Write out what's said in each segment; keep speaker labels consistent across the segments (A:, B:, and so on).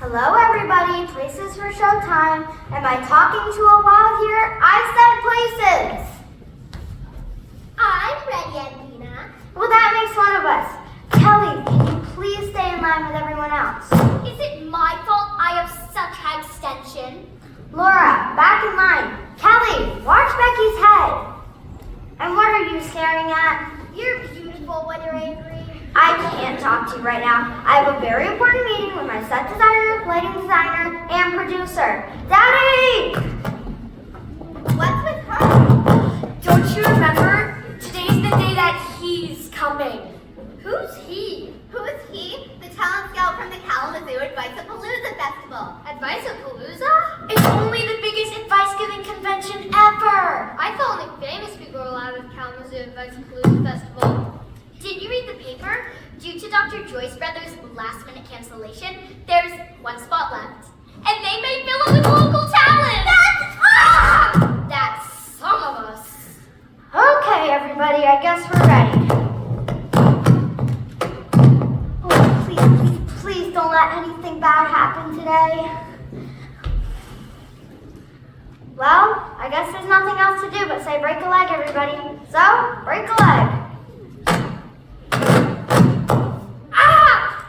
A: Hello everybody, places for showtime. Am I talking to a wall here? I said places.
B: I'm ready, Edwina.
A: Well, that makes one of us. Kelly, can you please stay in line with everyone else?
B: Is it my fault I have such high extension?
A: Laura, back in line. Kelly, watch Becky's head. And what are you staring at?
B: You're beautiful when you're angry.
A: I can't talk to you right now. I have a very important meeting with my set designer, lighting designer, and producer. Daddy!
B: What's with her?
C: Don't you remember? Today's the day that he's coming.
B: Who's he? Who is he? The talent scout from the Kalamazoo Advice-a-Palooza Festival. Advice-a-Palooza?
C: It's only the biggest advice-giving convention ever.
B: I thought only famous people were allowed at the Kalamazoo Advice-a-Palooza Festival. Did you read the paper? Due to Dr. Joyce Brothers' last-minute cancellation, there's one spot left. And they may fill it with local talent! That's some of us.
A: Okay, everybody, I guess we're ready. Oh, please don't let anything bad happen today. Well, I guess there's nothing else to do but say break a leg, everybody. So, break a leg.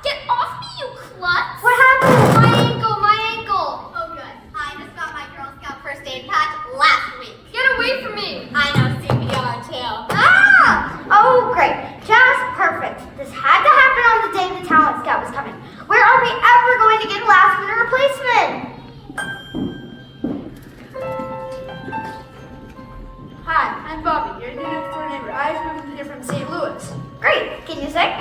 B: Get off me, you klutz!
A: What happened?
B: My ankle! Oh, good. I just got my Girl Scout first aid patch last week.
C: Get away from me.
B: I know CPR too.
A: Oh, great. Just perfect. This had to happen on the day the talent scout was coming. Where are we ever going to get a last-minute replacement?
D: Hi, I'm Bobby, your new next-door neighbor. I just moved here from St. Louis.
A: Great. Can you sing?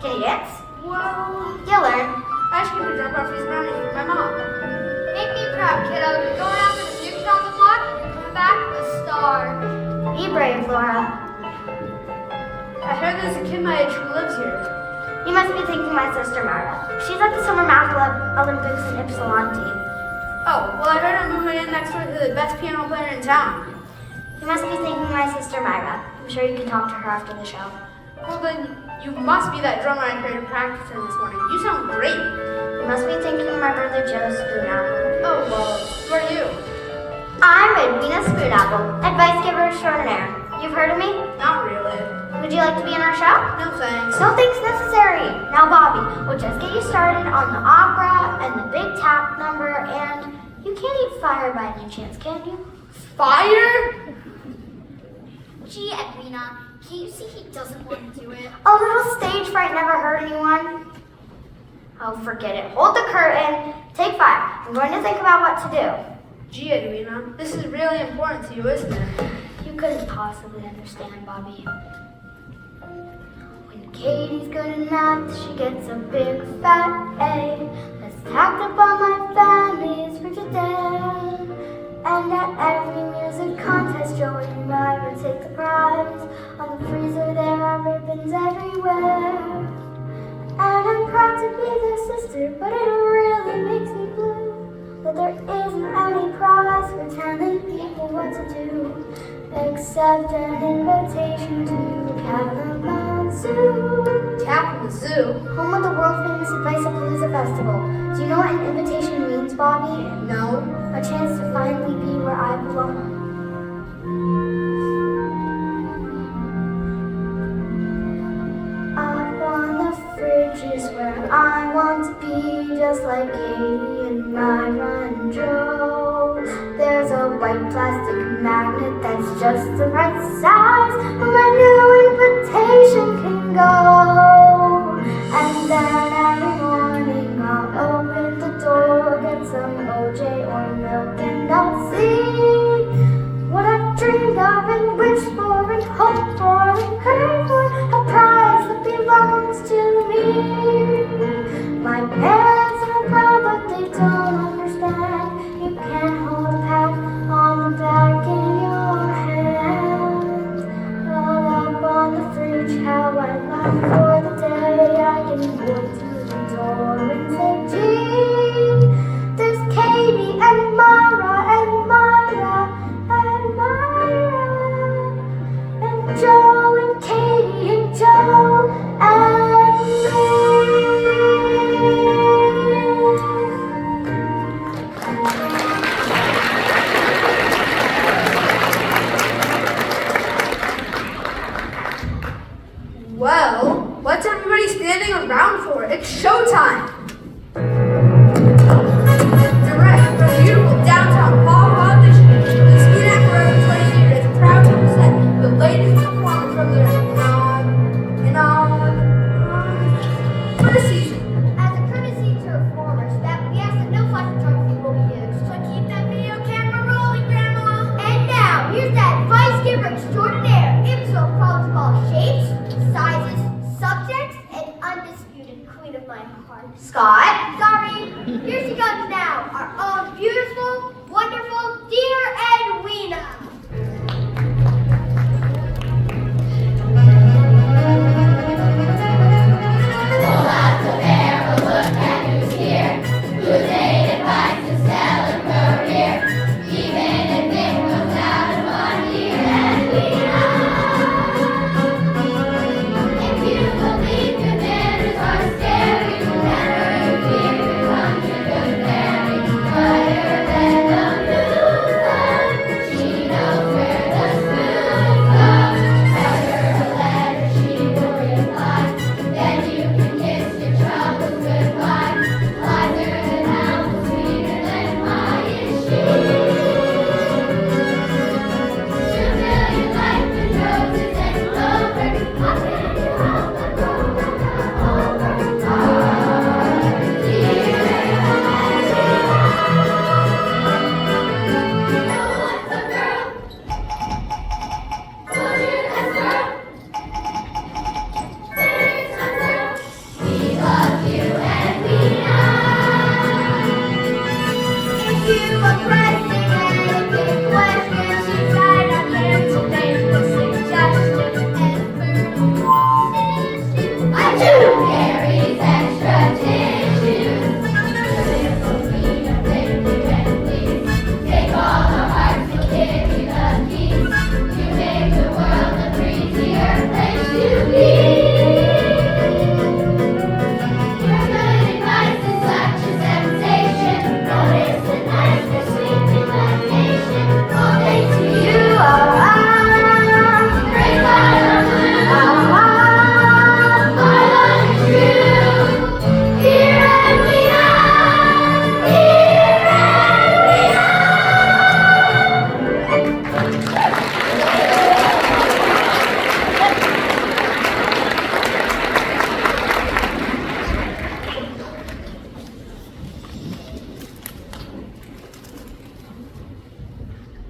A: Can you dance?
D: Well,
A: You'll learn.
D: I just came to drop off these brownies for my mom.
C: Make me proud, kiddo. You're going after the new kid on the block, and you're coming back a star.
A: Be brave, Laura.
D: I heard there's a kid my age who lives here.
A: You must be thinking my sister Mara. She's at the Summer Math Olympics in Ypsilanti.
D: Oh, well, I heard I'm moving in next door to the best piano player in town.
A: You must be thinking my sister Myra. I'm sure you can talk to her after the show.
D: Well, then you must be that drummer I heard practicing this morning. You sound great.
A: You must be thinking my brother Joe Spoonapple.
D: Oh, well, who are you?
A: I'm Edwina Spoonapple, advice giver extraordinaire. You've heard of me?
D: Not really.
A: Would you like to be in our show?
D: No thanks.
A: No thanks necessary. Now, Bobby, we'll just get you started on the opera and the big tap number, and you can't eat fire by any chance, can you?
D: Fire?
B: Gee, Edwina, can't you see he doesn't want to do it?
A: A little stage fright never hurt anyone. Oh, forget it. Hold the curtain. Take 5. I'm going to think about what to do.
D: Gee, Edwina, this is really important to you, isn't it?
A: You couldn't possibly understand, Bobby. When Katie's good in math, she gets a big fat A. That's tacked up on my family's rigid day. And at every music contest, Joey and Myra take the prize. On the freezer there are ribbons everywhere. And I'm proud to be their sister, but it really makes me blue that there isn't any prize for telling people what to do, except an invitation to Kalamazoo.
D: Kalamazoo?
A: Home of the world-famous Advice-a-Palooza Festival. Do you know what an invitation means, Bobby?
D: No.
A: A chance to finally be where I belong. Up on the fridge is where I want to be, just like Katie and Myra and Joe. There's a white plastic magnet that's just the right size where my new invitation can go. And then every morning I'll open the door, get some OJ or milk, and I'll see what I've dreamed of and wished for and hoped for and prayed for, a prize that belongs to me. My parents are proud, but they don't understand. You can't hold a pat on the back in your hand. But up on the fridge, how I long for the day I can hold
C: queen of my heart.
A: Scott?
C: Sorry, here she comes now, our own beautiful, wonderful, dear Edwina.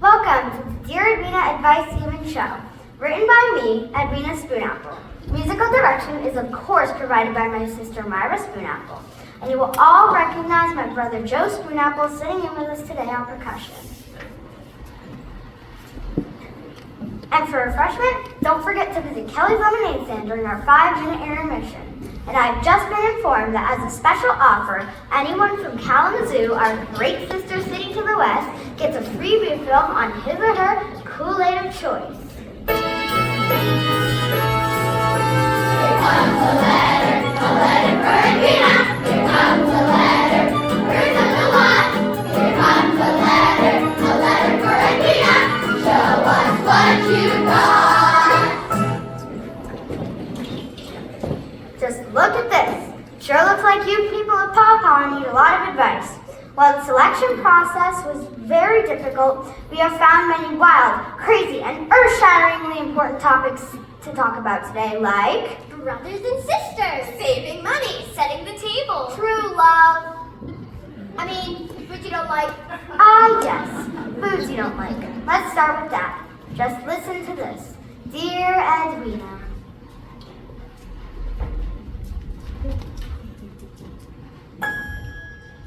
A: Welcome to the Dear Edwina Advice Human Show, written by me, Edwina Spoonapple. Musical direction is of course provided by my sister Myra Spoonapple, and you will all recognize my brother Joe Spoonapple sitting in with us today on percussion. And for refreshment, don't forget to visit Kelly's Lemonade Stand during our 5-minute intermission. And I've just been informed that as a special offer, anyone from Kalamazoo, our great sister city to the west, gets a free refill on his or her Kool-Aid of choice.
B: Here comes a letter for Edwina. Here comes a letter, here's a lot. Here comes a letter for Edwina. Show us what you got.
A: Just look at this. Sure looks like you people at Paw Paw need a lot of advice. While the selection process was very difficult, we have found many wild, crazy, and earth-shatteringly important topics to talk about today, like
B: Brothers and sisters, saving money, setting the table.
C: True love. I mean, food you don't like.
A: yes, foods you don't like. Let's start with that. Just listen to this. Dear Edwina.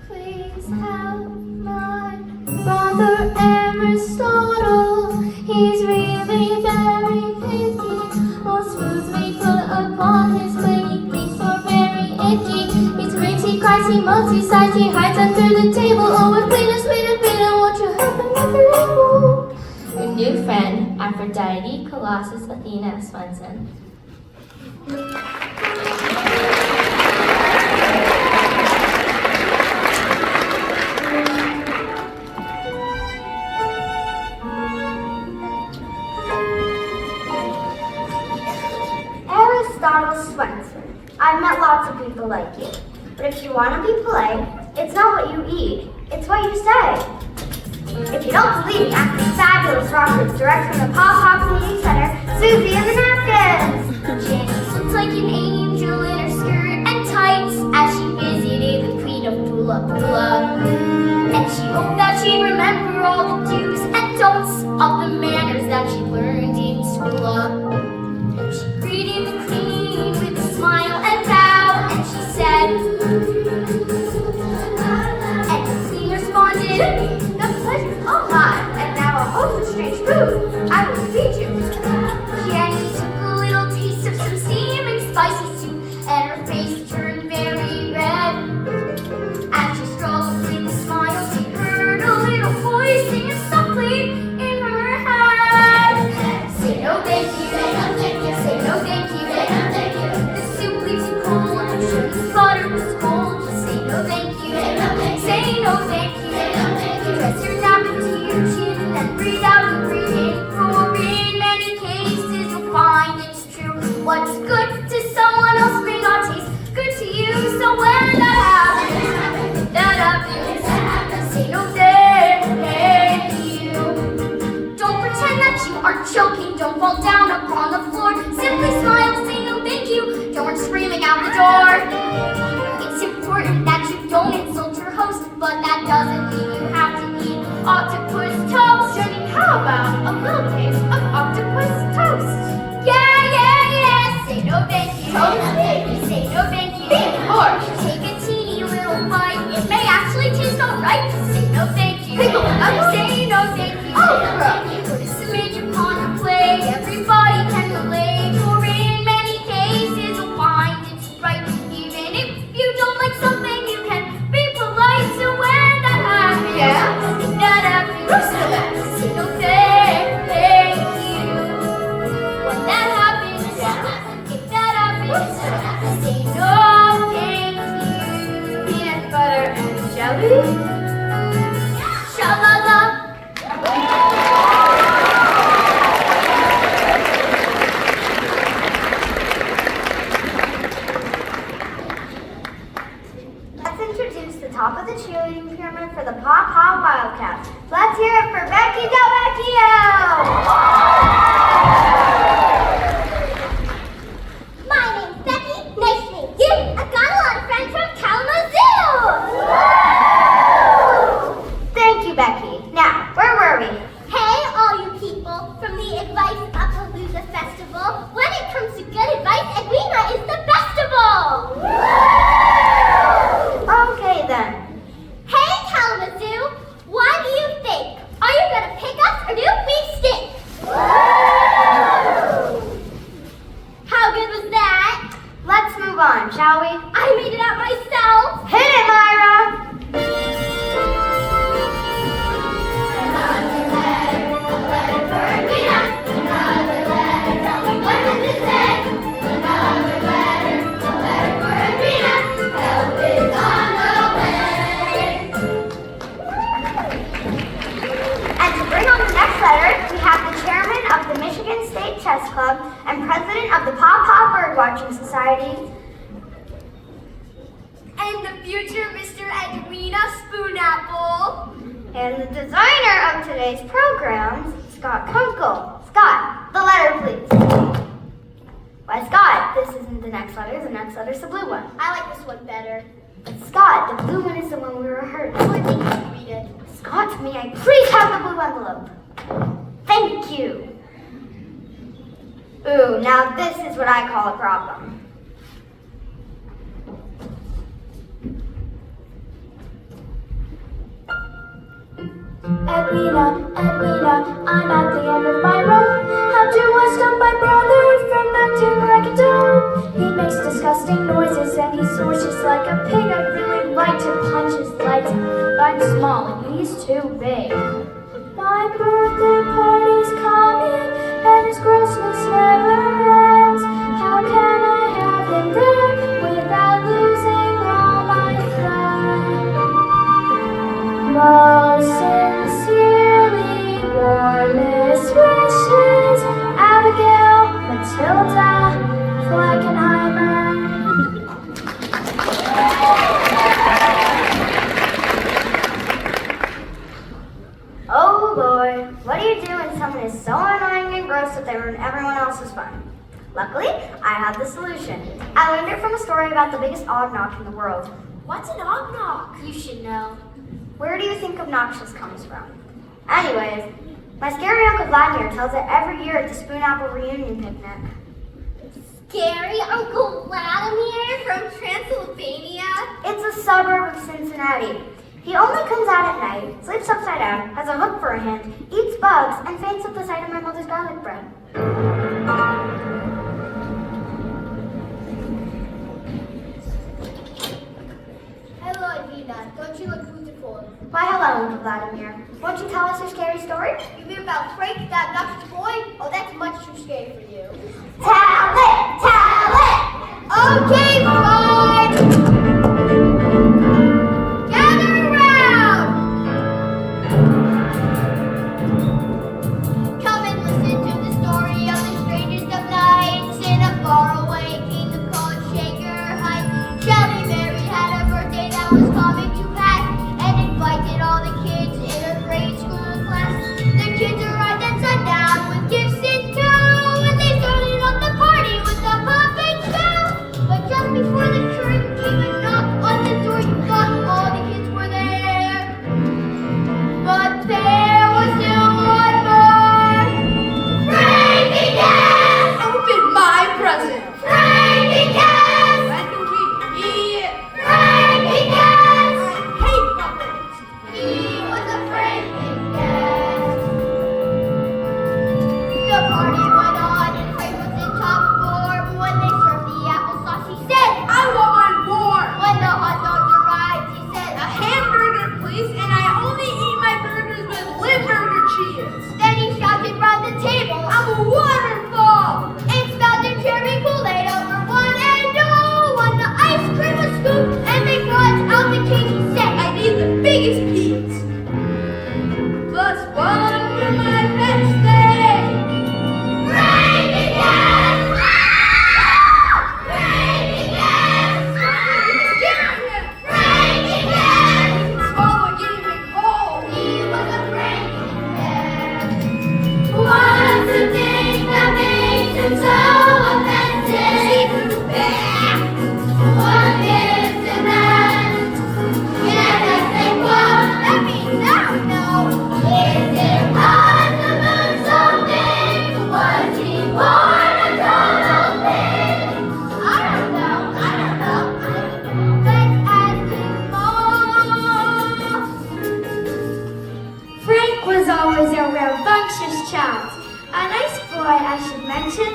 B: Please help my brother Aristotle. He's really very picky. Most foods we put upon his plate makes for very icky. He screams, he cries, he moans, he sighs, he hides under the table. Oh, Edwina, won't you help him with the label? Your new friend, Aphrodite, Colossus, Athena, Swenson.
A: Aristotle Swenson. I've met lots of people like you. But if you want to be polite, it's not what you eat, it's what you say. If you don't believe me, ask the fabulous rockers direct from the Paw Paw Community Center, Susie and the Napkins.
B: Janice looks like an angel in her skirt and tights as she visited the Queen of Pula Pula. And she hoped that she'd remember all the do's and don'ts of the manners that she learned in school. She greeted the Queen with a smile and bow, and she said,
C: Indeed, the pleasure's all mine, and now a host of strange food I will feed you.
B: Jenny took a little taste of some steaming spicy soup, and her face turned very red. As she struggled with a smile, she heard a little voice singing softly in her head. Say no thank you, say no thank you, say no thank you, say no thank you. The soup leaves you cold, and the butter was cold. Just say no thank you, say no thank you, say no thank you, say no thank you. Press your napkin to your chin and breathe out and breathe in. For in many cases you'll find it's true. What's good to someone else may not taste good to you. So when that happens, say no thank you. Don't pretend that you are choking. Don't fall down upon the floor. Simply smile, say no thank you. Don't run screaming out the door. It's important that you don't insult your host, but that doesn't mean you have to eat octopus toast.
C: Jenny, how about a little taste of octopus toast?
B: Yeah. Say no thank you.
C: Toast?
B: Say no thank you.
C: Beef pork.
B: Take a teeny little bite. It may actually taste alright. Say no thank you.
C: Pickle knuckles?
B: Say no thank you.
C: Okra.
B: Put a smidge upon your plate. Everybody can relate. For in many cases you'll find it's right. Even if you don't like something, you can be polite. So when that happens,
C: Yeah?
B: that happens.
C: Roasted lettuce.
B: Say no thank you. When that happens, if that happens, say no thank you.
C: Peanut butter and jelly?
B: Sha-la-la.
A: Let's introduce the top of the cheerleading pyramid for the Paw Paw Wildcats. Let's hear it for Becky Delvecchio!
B: My name's Becky. Nice to meet you. I've got a lot of friends from Kalamazoo.
A: Thank you, Becky. Now, where were we?
B: Hey, all you people from the Advice Appaloosa Festival. When it comes to good advice, Edwina is the festival.
A: Okay then.
B: Hey, Kalamazoo. What do you think? Are you gonna pick us or do we stink? How good was that?
A: Let's move on, shall we?
B: I made it up myself.
A: Hit it, Myra! And to bring on the next letter, we have the chairman of the Michigan State Chess Club and president of the Paw Paw Birdwatching Society.
B: And the future Mr. Edwina Spoonapple.
A: And the designer of today's programs, Scott Kunkel. Scott, the letter, please. Why, Scott, this isn't the next letter. The next letter's the blue one.
B: I like this one better.
A: But Scott, the blue one is the one we rehearsed.
B: I think you should read it.
A: Scott, may I please have the blue envelope? Thank you. Ooh, now this is what I call a problem.
E: Edwina, I'm at the end of my rope. How do I stop my brother from acting like a dog? He makes disgusting noises and he snores just like a pig. I really like to punch his legs out, but I'm small and he's too big. My birthday party's coming and his grossness never ends. How can I have him there without losing all my friends? Most sincerely, warmest wishes, Abigail, Matilda, Fleckenheimer.
A: Oh Lord, what do you do when someone is so annoying and gross that they ruin everyone else's fun? Luckily, I have the solution. I learned it from a story about the biggest knock in the world.
B: What's an knock? You should know.
A: Where do you think obnoxious comes from? Anyways, my scary Uncle Vladimir tells it every year at the Spoon Apple reunion picnic.
B: Scary Uncle Vladimir from Transylvania?
A: It's a suburb of Cincinnati. He only comes out at night, sleeps upside down, has a hook for a hand, eats bugs, and faints at the sight of my mother's garlic bread.
C: Hello, Edwina. Don't you look beautiful?
A: Why, hello, Uncle Vladimir. Won't you tell us your scary story?
C: You mean about Frank, that Dr. Boy? Oh, that's much too scary for you.
A: Tell it! Tell it!
C: Okay, fine. Gather around. Come and listen to the story of the strangest of nights in a faraway kingdom called Shanghai. Shelly Mary had a birthday that was coming to pass and invited all the kids in her grade school class. The kids arrived at sundown with gifts in tow, and they started on the party with a puppet show. But just before the curtain came a knock on the door, you thought all the kids were there. But there was still one more. Frankie Gas!
D: Open my present.
C: Frankie Gas!
D: Let me read it.
C: Frankie Gas!
D: I hate puppets.
C: He was a Frankie Gas. The party went on and Frank was in top form. When they served the applesauce, he said,
D: I want mine warm.
C: when the hot dogs arrived, he said,
D: A hamburger, please, and I only eat my burgers with Limburger cheese.
C: then he shouted round the table,
D: I'm a waterfall.
C: and spouted cherry Kool-Aid over one and all. When the ice cream was scooped and they brought out the cake, he said,
D: I need the biggest piece. Plus one for my pet steak.
C: Frankie Gas! Frankie Gas! Frankie Gas!
D: Swallow it, get even cold.
C: He was a Frankie Gas. What's the thing that makes him so offensive? What is the man? Can I say what? That means I don't know. Is it hard to move something? Was he born a total thing? I don't know. Let's ask his mom.
E: Frank was always a rambunctious child. A nice boy, I should mention.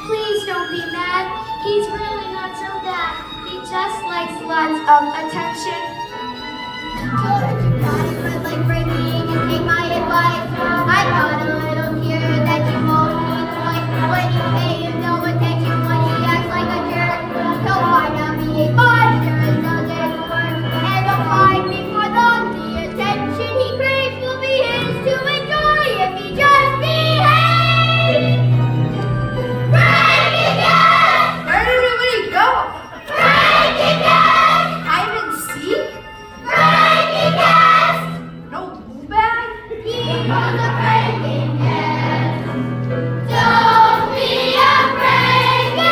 E: Please don't be mad. He's really not so bad. He just likes lots of attention.
C: Children should not spread like Frankie, just take my advice. I got a little here that you won't need twice. When you pay him no attention, when he acts like a jerk, he'll find out me a monster and doesn't work. And he'll find before long the attention he craves will be his to enjoy if he just behaves. Frankie Gas!
D: Where did everybody go?
C: Frankie Gas!
D: Hide and seek?
C: Frankie Gas!
D: No blue bag?
C: He was a Frankie Gas. Don't be a Frankie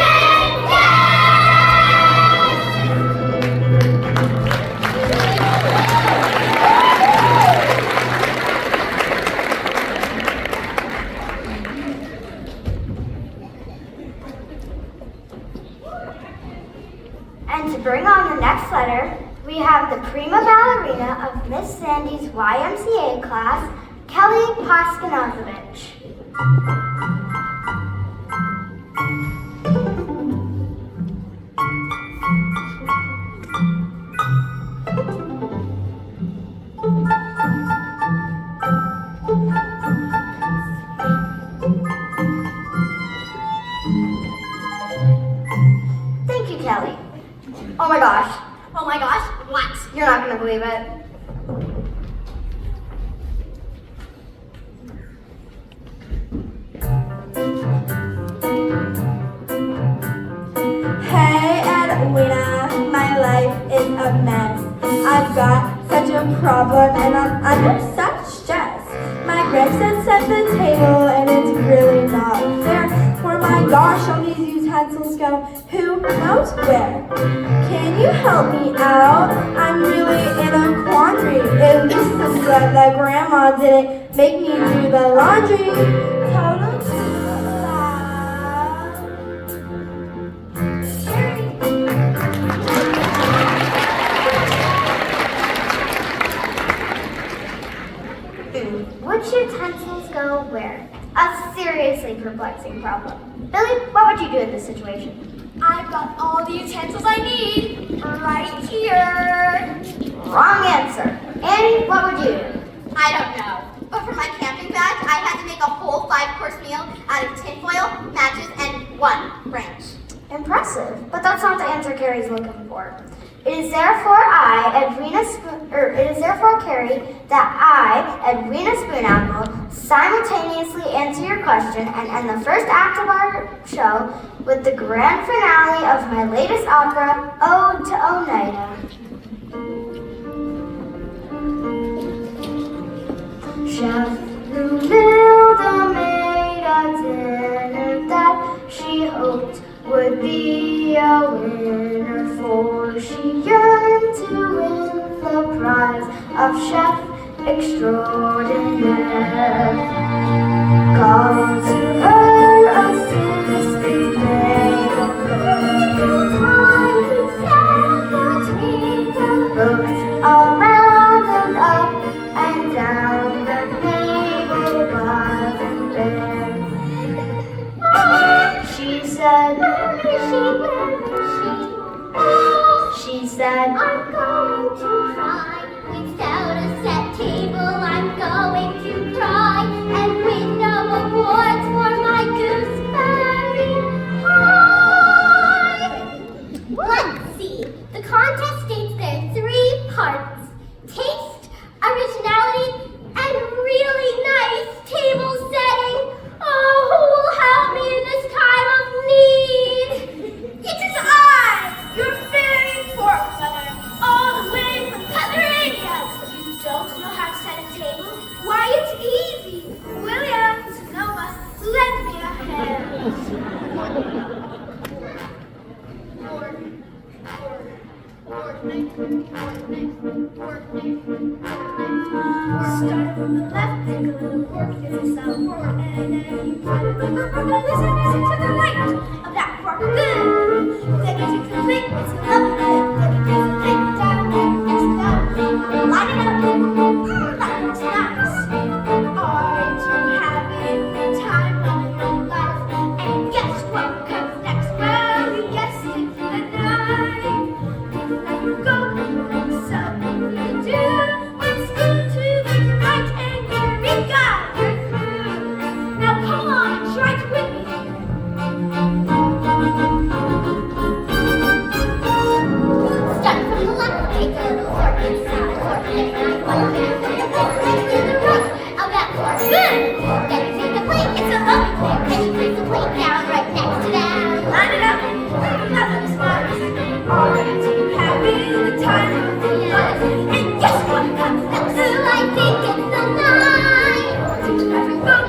A: And to bring on the next letter, we have the prima ballerina of Miss Sandy's YMCA class, Kelly Paskanazovich. Thank you, Kelly. Oh my gosh.
C: Oh my gosh, what?
A: You're not going to believe it.
F: Hey Edwina, my life is a mess. I've got such a problem and I'm under such stress. My grades have set the table and it's really not fair. For my gosh, all these used pencils go who knows where. Can you help me out? I'm really in a quandary. At least the sled that grandma didn't make me do the laundry. Total
A: which utensils go where? A seriously perplexing problem. Billy, what would you do in this situation?
C: I've got all the utensils I need right here.
A: Wrong answer. Annie, what would you do?
C: I don't know. But for my camping bag, I had to make a whole 5-course meal out of tinfoil, matches, and 1 branch.
A: Impressive, but that's not the answer Carrie's looking for. It is therefore Carrie, that I, Edwina Spoonapple, simultaneously answer your question and end the first act of our show with the grand finale of my latest opera, Ode to Oneida. Chef Lumilda made a dinner that she hoped would be a winner, for she yearned to win the prize of Chef Extraordinaire. Called to her assistant maid, time to set the table, looked around and up and down, but Mabel wasn't there. She said, she said,
C: I'm going to cry. Without a set table, I'm going to cry and win no awards for my gooseberry pie. Let's see. The contest states there are 3 parts: taste, originality, and really nice table setting. Oh, who will help me in this time of need? It is I, your fairy fork-mother, all the way from Pomerania. You don't know how to set a table? Why, it's easy. William, Sonoma, lend me a hand. Start from the left, take a little fork, it's a sound fork, and then you put a little fork, listen to the right of that fork. Good. Then as you complete, it's a love, then take it down, it's down. Line it up. That looks nice. Aren't you having the time of your life? And guess what comes next? Well, you guessed it, the knife. Let you go, something to do. Let's go to the right and eureka, you're through. Now come on, try it with me. Start from the left, take a little fork inside, fork and knife, one hand, put your fork right to the right of that fork. Good. Then you take the plate, it's a lovely fork, and you place the plate down right next to that. Line it up. That looks nice. Aren't you having the time of your life? And guess what comes next? I think it's the knife. Have you got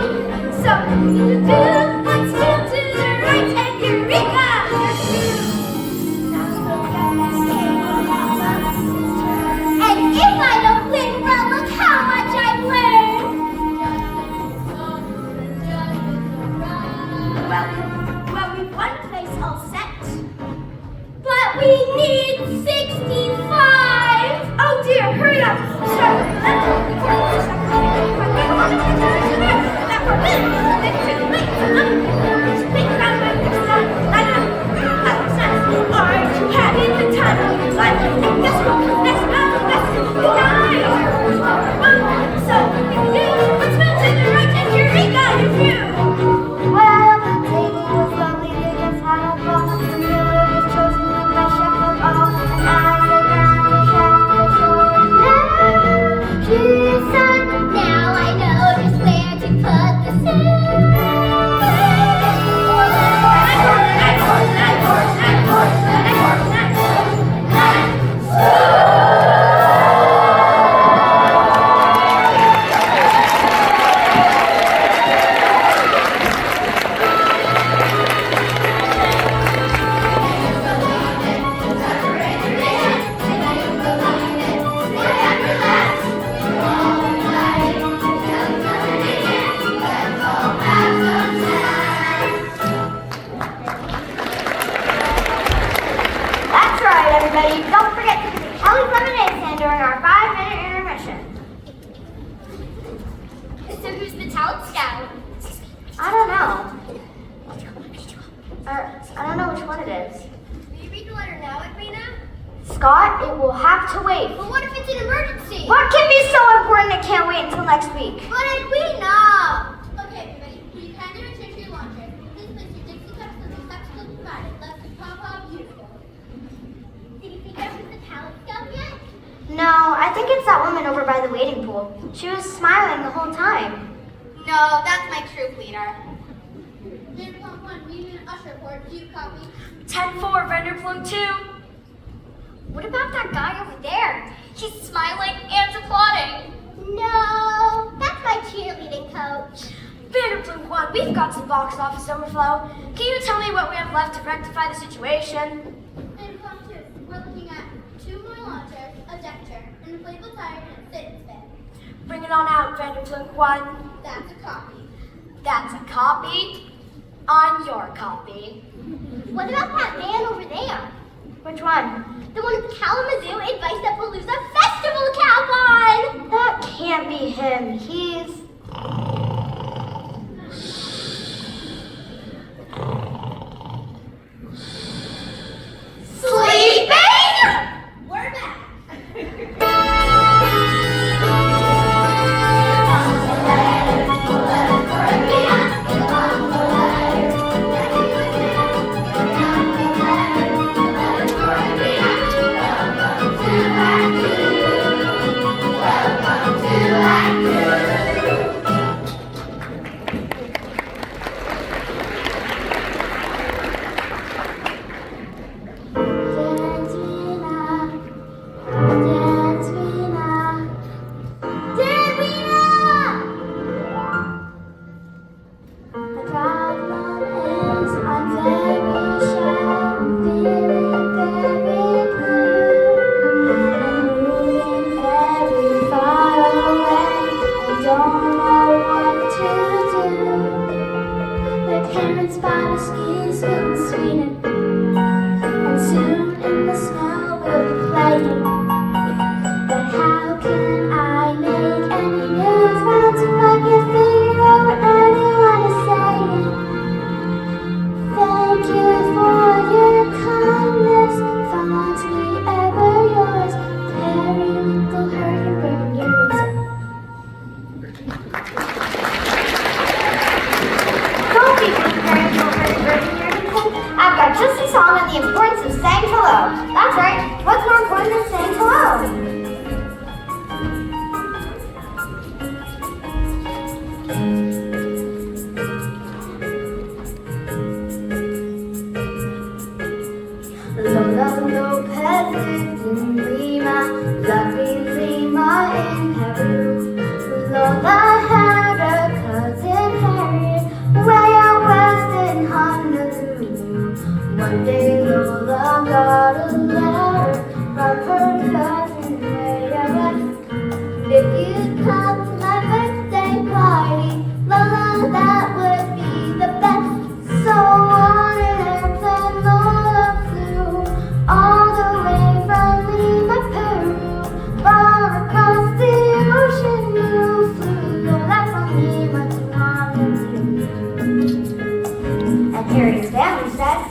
C: something to do? Let's do to the right and eureka! You're through. Now look at this table, how much it's turned. And if I don't win, well, look how much I've learned.
B: Scout.
A: I don't know. I don't know which one it is.
C: Will you read the letter now, Edwina?
A: Scott, it will have to wait.
C: But what if it's an emergency?
A: What can be so important it can't wait until next week?
C: But Edwina! Okay, everybody, will you kindly return to your laundry? Please place your Dixie cups on the steps still provided. Left to Papa, beautiful. Did you think that was the talent scout yet?
A: No, I think it's that woman over by the waiting pool. She was smiling the whole time.
C: No, that's my troop leader. Vanderplum 1, meeting and usher report. Do you copy?
E: 10-4, Vanderplum 2.
B: What about that guy over there? He's smiling and applauding.
C: No, that's my cheerleading coach.
E: Vanderplum 1, we've got some box office overflow. Can you tell me what we have left to rectify the situation?
C: Vanderplum 2, we're looking at 2 more lawn chairs, a deck chair, an inflatable tire, and a sit-ins bed.
E: Bring it on out, Vanderplum 1.
C: That's a copy.
E: That's a copy on your copy.
C: What about that man over there?
A: Which one?
C: The one with the Kalamazoo Advice that Palooza Festival cap on!
A: That can't be him. He's...
C: Sleeping? We're back.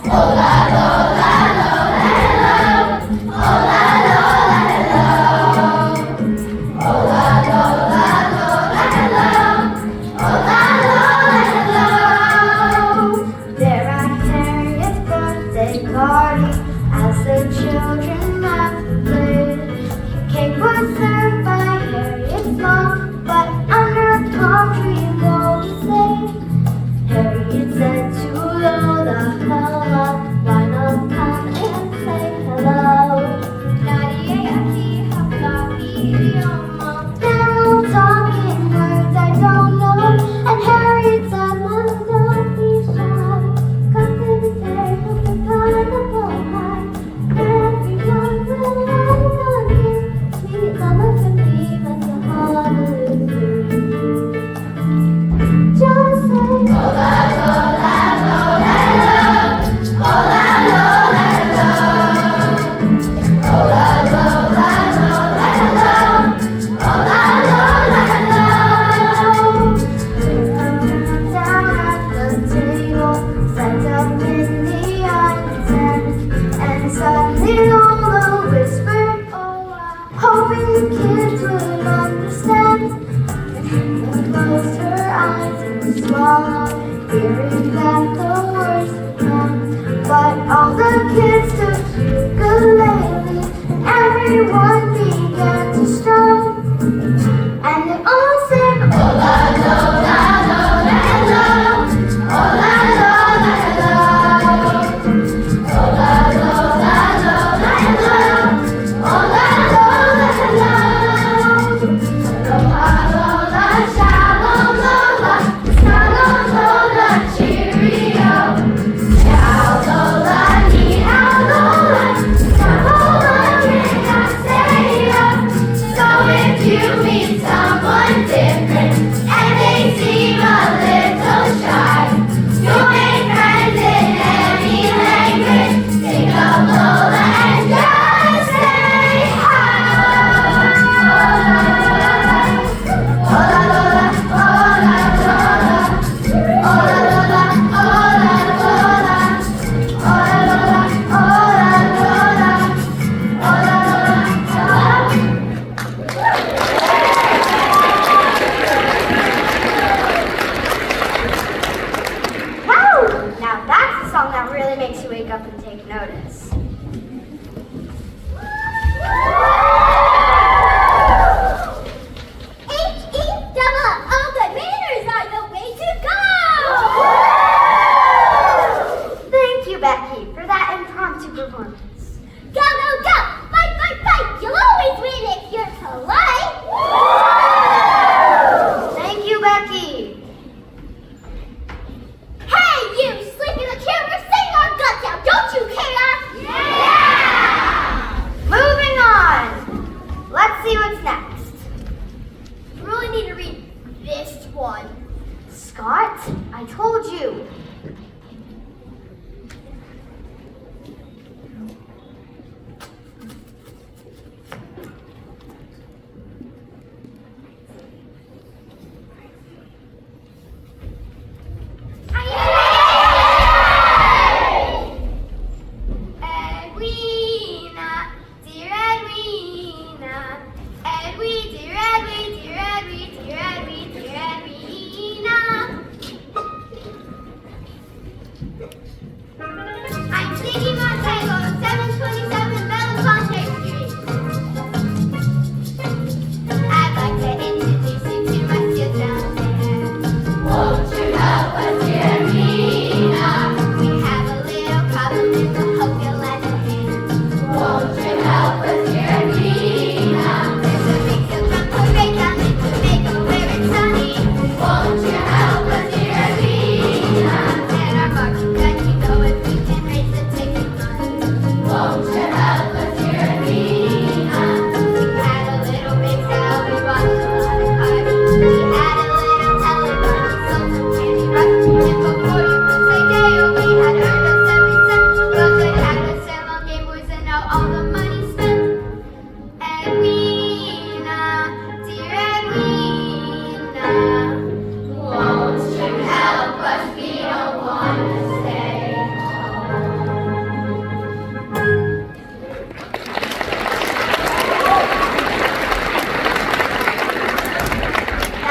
A: Lola,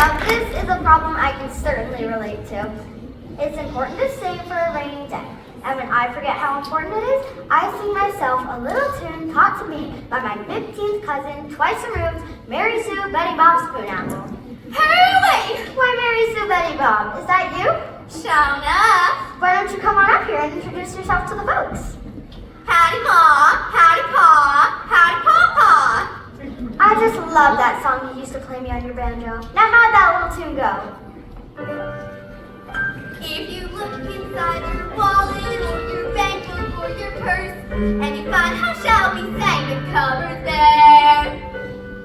A: Now this is a problem I can certainly relate to. It's important to save for a rainy day. And when I forget how important it is, I sing myself a little tune taught to me by my 15th cousin, twice removed, Mary Sue Betty Bob Spoonapple.
C: Hooray!
A: Why, Mary Sue Betty Bob, is that you?
C: Shown up.
A: Why don't you come on up here and introduce yourself to the folks?
C: Howdy Ma, howdy Pa, howdy Pawpaw.
A: I just love that song you used to play me on your banjo. Now how'd that little tune go?
C: If you look inside your wallet or your bank book or your purse, and you find how shall we sang the cupboard there,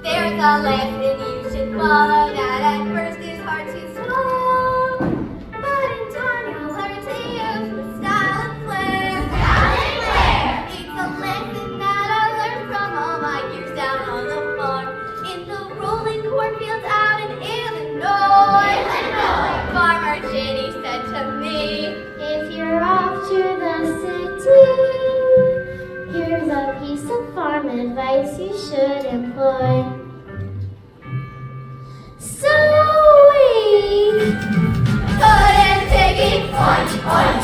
C: there's a lesson you should follow that at first is hard to swallow, but in time you'll learn to use with style and flair. Style and flair! It's a lesson that I learned from all my years down on the farm, in the rolling cornfields out in Illinois. Farmer Ginny said to me,
E: If you're off to the city, here's a piece of farm advice you should employ. Sowing,
C: put in piggy, oink, oink.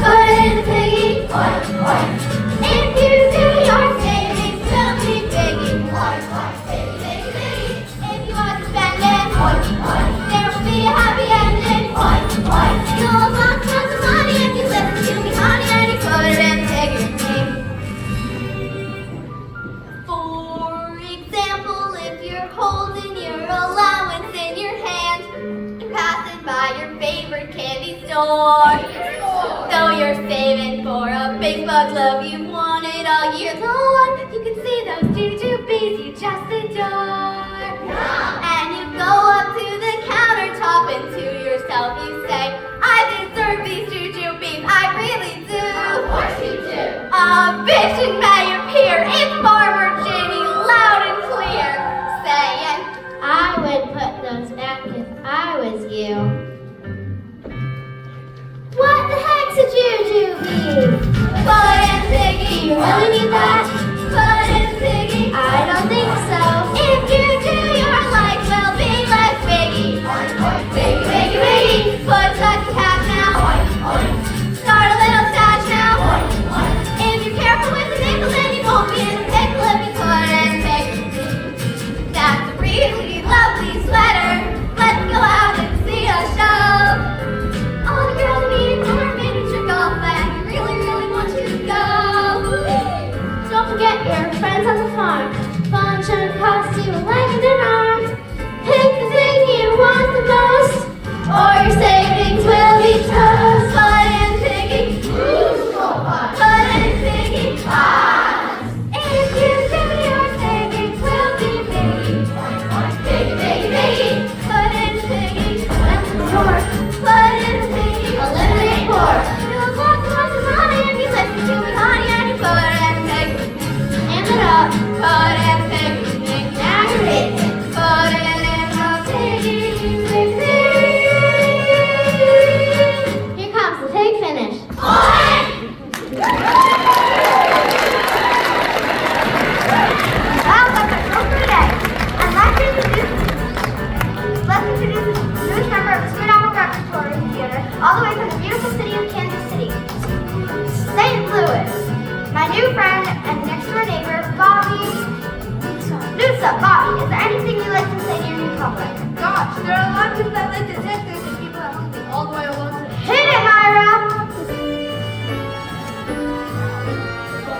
C: Put in piggy, oink, oink. If you do your savings, will be piggy, oink, oink. Piggy, piggy, piggy. If you want to spend it, oink, oink. There will be a happy ending, oink, oink. You'll have lots of money if you listen to me, honey, and you put it in piggy. For example, if you're holding your allowance in your hand, you're passing by your favorite candy store. Though you're saving for a baseball glove you've wanted all year long, you can see those jujubes you just adore. And you go up to the countertop and to yourself you say, I deserve these jujubes, I really do. Of course you do. A vision may appear, it's Farmer Ginny, loud and clear, saying,
E: I would put those back if I was you. What the heck's a jujube?
C: put in piggy.
E: You really need that?
C: Put in piggy.
E: I don't think so.
C: If you do, your life will be like piggy. Piggy, piggy, piggy. Put such a cap now. Start a little stash now. If you're careful with the nickel, then you won't be in a pickle if you put in piggy. That's a really lovely sweater. Let's go out and see a show. All the girls meet for a miniature golf and we really, really want you to go.
E: Don't forget your friends on the farm. Fun should cost you a leg and an arm. Pick the thing you want the most, or your savings will be toast.
C: Put in piggy. Put in piggy. If you do, your savings will be piggy. Piggy, piggy, piggy. Put in piggy. Put in piggy.
E: Eliminate pork.
C: You'll have lots of money if you listen to me, honey, and you put in piggy.
E: Amp it up.
C: Put in piggy.
E: Aggravate it.
C: Put it in the piggy.
E: Here comes the pig finish.
A: Well, that's our show for today. And let's introduce the newest member of the Spoon Apple Repertory Theater, all the way from the beautiful city of Kansas City, St. Louis. My new friend and next door neighbor, Bobby. Nusa, Bobby, is there anything you'd like to say to your new public?
D: Gosh, there are a lot of people that like detectives and people that want me all the way along to
A: Hit it, Myra!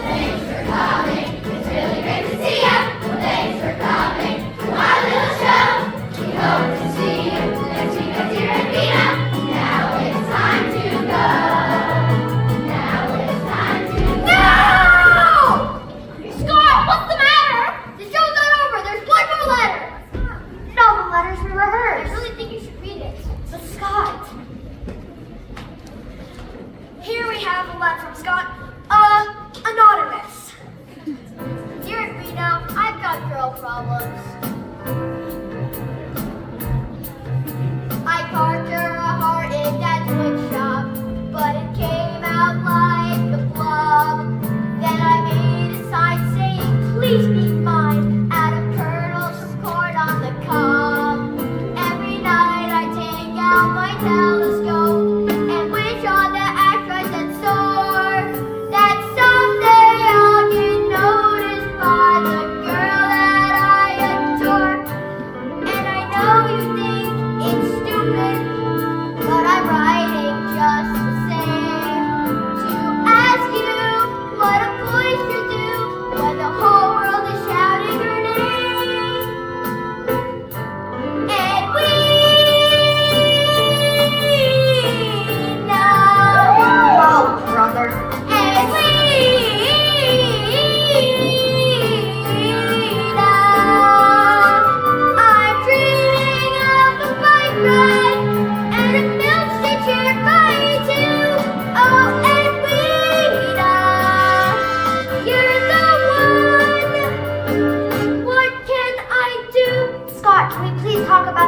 C: Thanks for coming. It's really great to see ya. Thanks for coming to our little show. We hope to see you next week at dear Edwina. Now it's time to go. Now it's time to go. Scott, what's the matter? The show's not over. There's one more letter.
A: Read all the letters we rehearsed.
C: I really think you should read it. The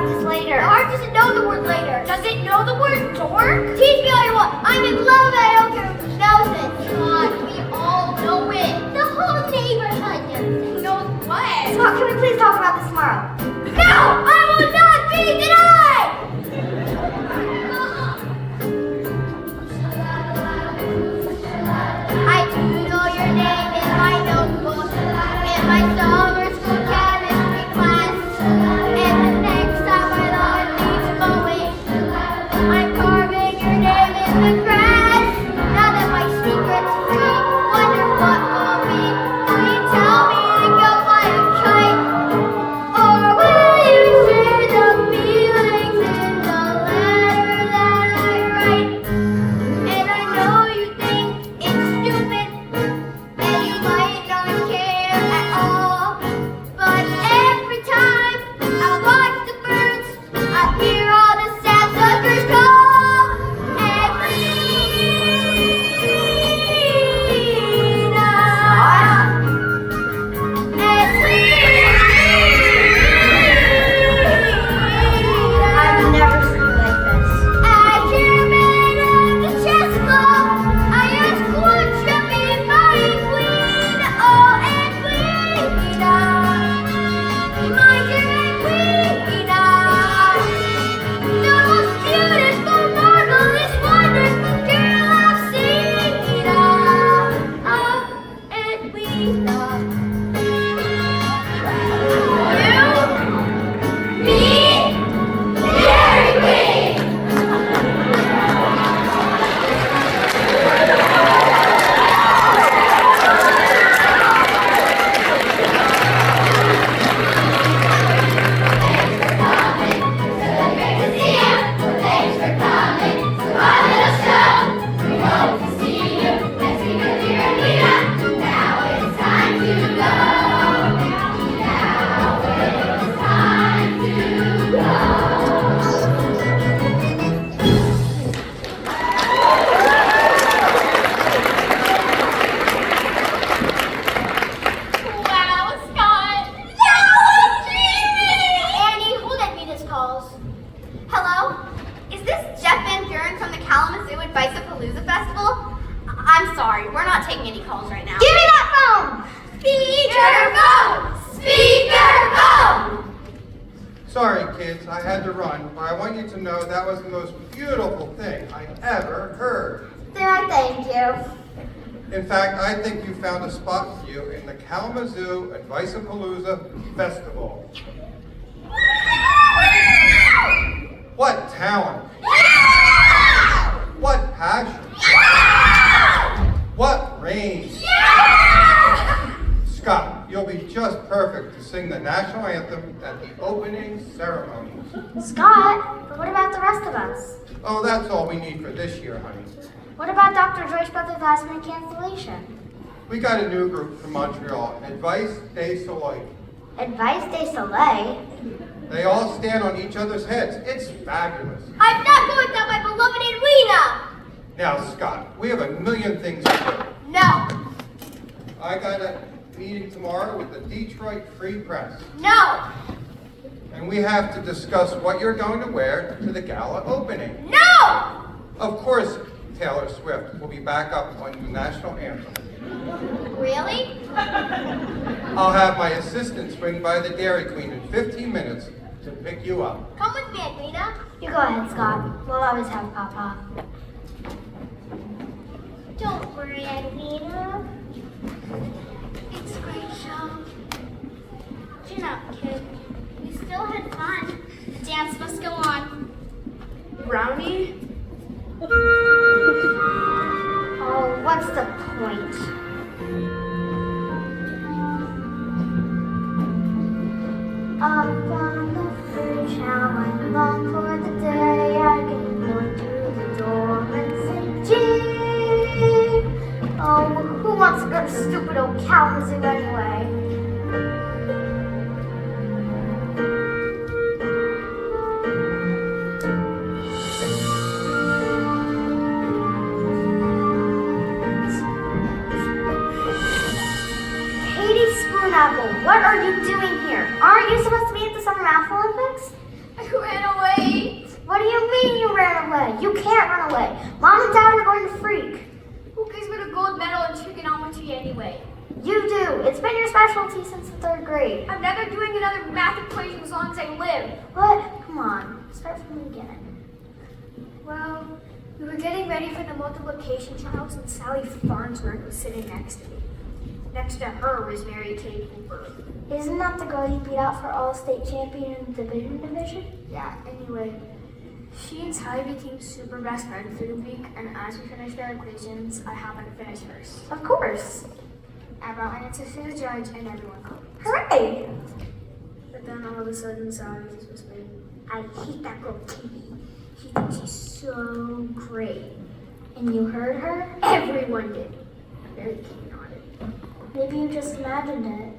A: this later.
C: The heart doesn't know the word later.
B: Does it know the word dork?
C: Teach me all you want. I'm in love. I don't care who knows it.
B: God, we all know it.
C: The whole neighborhood knows it.
B: Knows what?
A: Scott, can we please talk about this tomorrow?
C: No, I will not be denied. I do know your name in my notebook, in my summer school chemistry class, and the next time my Lord leaves mowing, I'm carving your name in the grass. Now that my secret's free, wonder what will be. Will you tell me to go fly a kite, or will you share the feelings in the letter that I write? And I know you think it's stupid, and you might not care at all. But every time I watch the birds, I hear all the sapsuckers call.
A: I've never seen you like this.
C: As chairman of the chess club, I ask would you be my queen? Oh, Edwina, my dear Edwina, the most beautiful, marvelous, wonderful girl I've seen. Oh, Edwina. You, me, Dairy Queen.
B: Wow, Scott.
C: Annie, hold Edwina's calls. Hello? Is this Jeff Van Buren from the Kalamazoo Advice-a-Palooza Festival? I'm sorry, we're not taking any calls right now.
A: Give me that phone!
C: Speakerphone! Speakerphone!
G: Sorry, kids, I had to run, but I want you to know that was the most beautiful thing I ever heard.
A: Then I thank you.
G: In fact, I think you found a spot for you in the Kalamazoo Advice-a-Palooza Festival. What talent! What passion! What range! Scott, you'll be just perfect to sing the national anthem at the opening ceremonies.
A: Scott, but what about the rest of us?
G: Oh, that's all we need for this year, honey.
A: What about Dr. Joyce Brothers' last minute cancellation?
G: We got a new group from Montreal, Advice de Soleil.
A: Advice de Soleil?
G: They all stand on each other's heads. It's fabulous.
C: I'm not going without my beloved Edwina!
G: Now, Scott, we have a million things to do.
C: No!
G: I got a meeting tomorrow with the Detroit Free Press,
C: No!
G: and we have to discuss what you're going to wear to the gala opening.
C: No!
G: Of course, Taylor Swift will be back up on the national anthem.
C: Really?
G: I'll have my assistant swing by the Dairy Queen in 15 minutes to pick you up.
C: Come with me, Edwina.
A: You go ahead, Scott. We'll always have Papa.
C: Don't worry, Edwina. It's a great show.
B: Chin up, kid. We still had fun. The dance must go on.
D: Brownie?
A: Oh, what's the point? Up on the fridge, how I long for the day I can look through the door and say, gee. Oh, who wants to go to stupid old Kalamazoo anyway? Katie Spoonapple, what are you doing here? Aren't you supposed to be at the Summer Math Olympics?
C: You ran away.
A: What do you mean you ran away? You can't run away. Mom and Dad are going to freak.
C: Who gives me the gold medal in trigonometry anyway?
A: You do. It's been your specialty since the 3rd grade.
C: I'm never doing another math equation as long as I live.
A: What? Come on. Start from the beginning.
C: Well, we were getting ready for the multiplication trials and Sally Farnsworth was sitting next to me. Next to her was Mary Kay Cooper.
A: Isn't that the girl you beat out for all-state champion in the division?
C: Yeah, anyway, she and Sally became super best friends through the week, and as we finished our equations, I happened to finish first.
A: Of course.
C: I brought my answers to the judge, and everyone called me.
A: Hooray!
C: But then all of a sudden, Sally just whispered, I hate that girl Kitty. She thinks she's so great.
A: And you heard her?
C: Everyone did. Mary Kay nodded.
A: Maybe you just imagined it.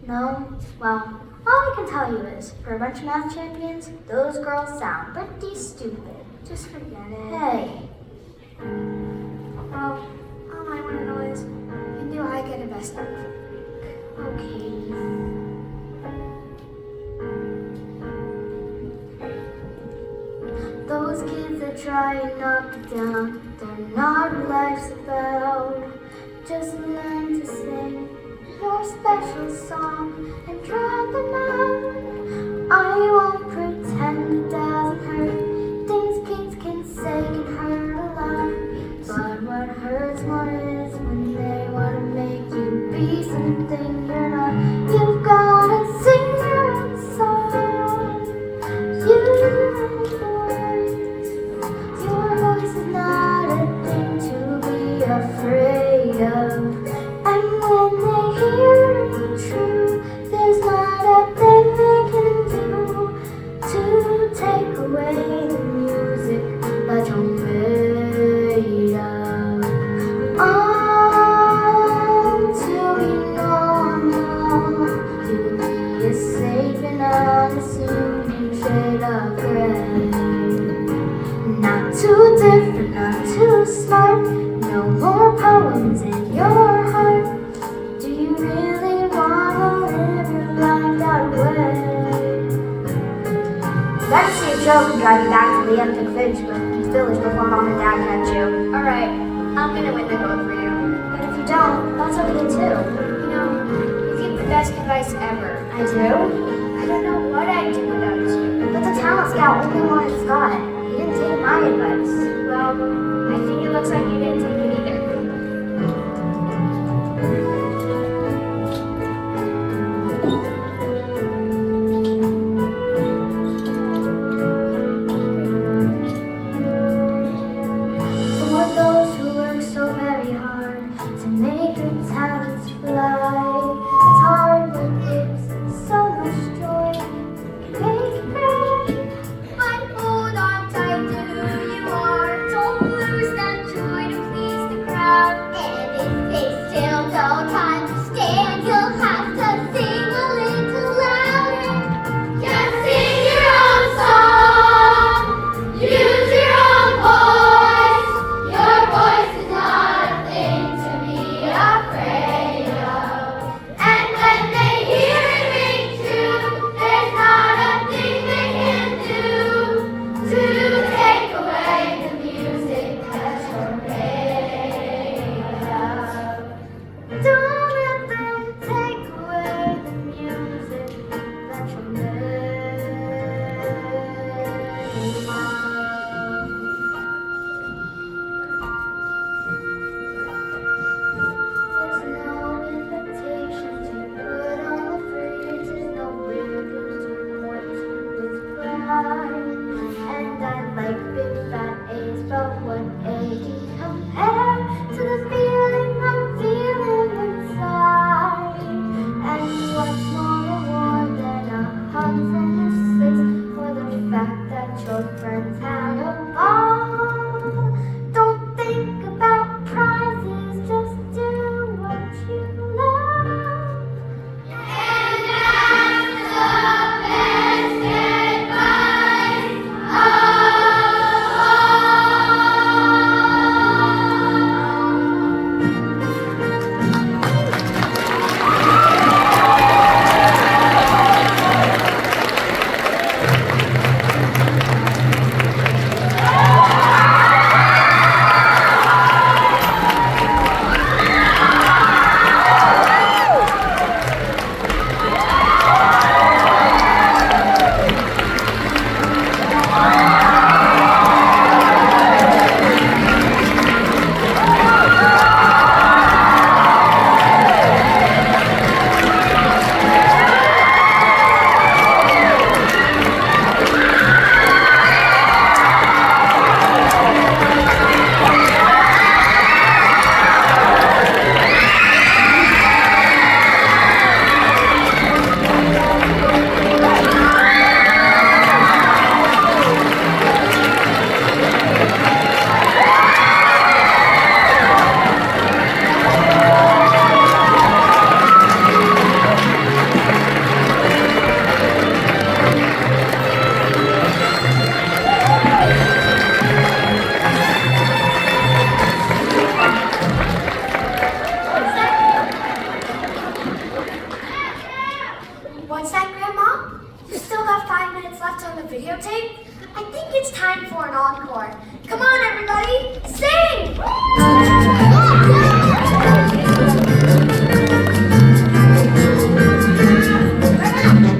A: No? Well, all I can tell you is, for a bunch of math champions, those girls sound pretty stupid.
C: Just forget it.
A: Hey.
C: Well, all I want to know is, when do I get a best friend?
A: Okay. Those kids that try and knock you down, they're not what life's about. Just learn to sing your special song and drop them out. I won't pretend it doesn't hurt. Things kids can say can hurt a lot. But what hurts more is when they want to make you be something you're not. You've gotta sing your own song. Your voice is not a thing to be afraid of. And when they hear it true, there's not a thing they can do to take away the music that you're made of. To be normal, to be a safe and unassuming shade of gray. Not too different, not too smart. No more poems in your heart. Do you really wanna live your life that way? Let's see a joke and drive you back to the epic village before Mom and Dad catch you.
C: Alright, I'm gonna win the vote for you.
A: But if you don't, that's okay too.
C: You know, you give the best advice ever.
A: I do?
C: I don't know what I'd do without you.
A: But the talent scout only wanted Scott. He didn't take my advice.
C: Well, I think it looks like you didn't take it either.
A: For those who work so very hard to make their talents fly, it's hard when it's so much joy. Make it right.
C: But hold on tight to who you are. Don't lose that joy to please the crowd. And if they still don't understand, you'll have to sing a little louder. Just sing your own song. Use your own voice. Your voice is not a thing to be afraid of. And when they hear it ring true, there's not a thing they can do to take away the music that you're made of.
A: Don't let them take away the music that you're made of. There's no invitation to put on the fridge. There's no ribbons to point with pride. And I like big fat A's, but what A can compare to the feeling I'm feeling inside? And what's more reward than a hug from your sis, or the fact that your friends minutes left on the videotape. I think it's time for an encore. Come on, everybody, sing!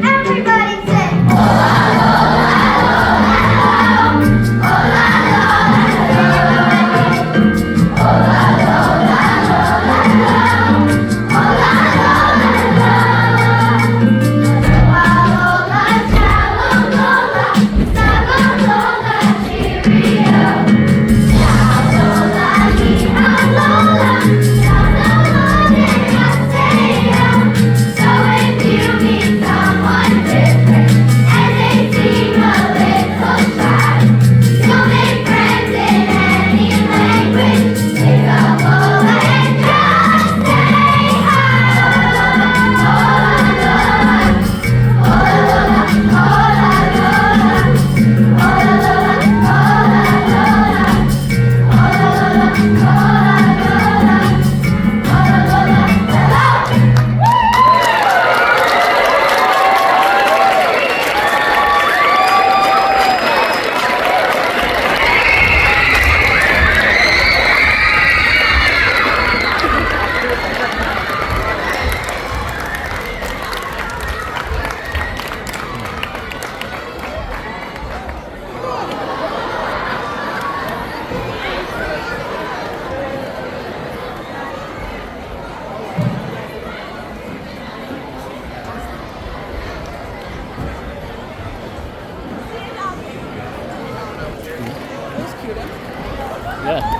B: Everybody sing.
H: Yeah.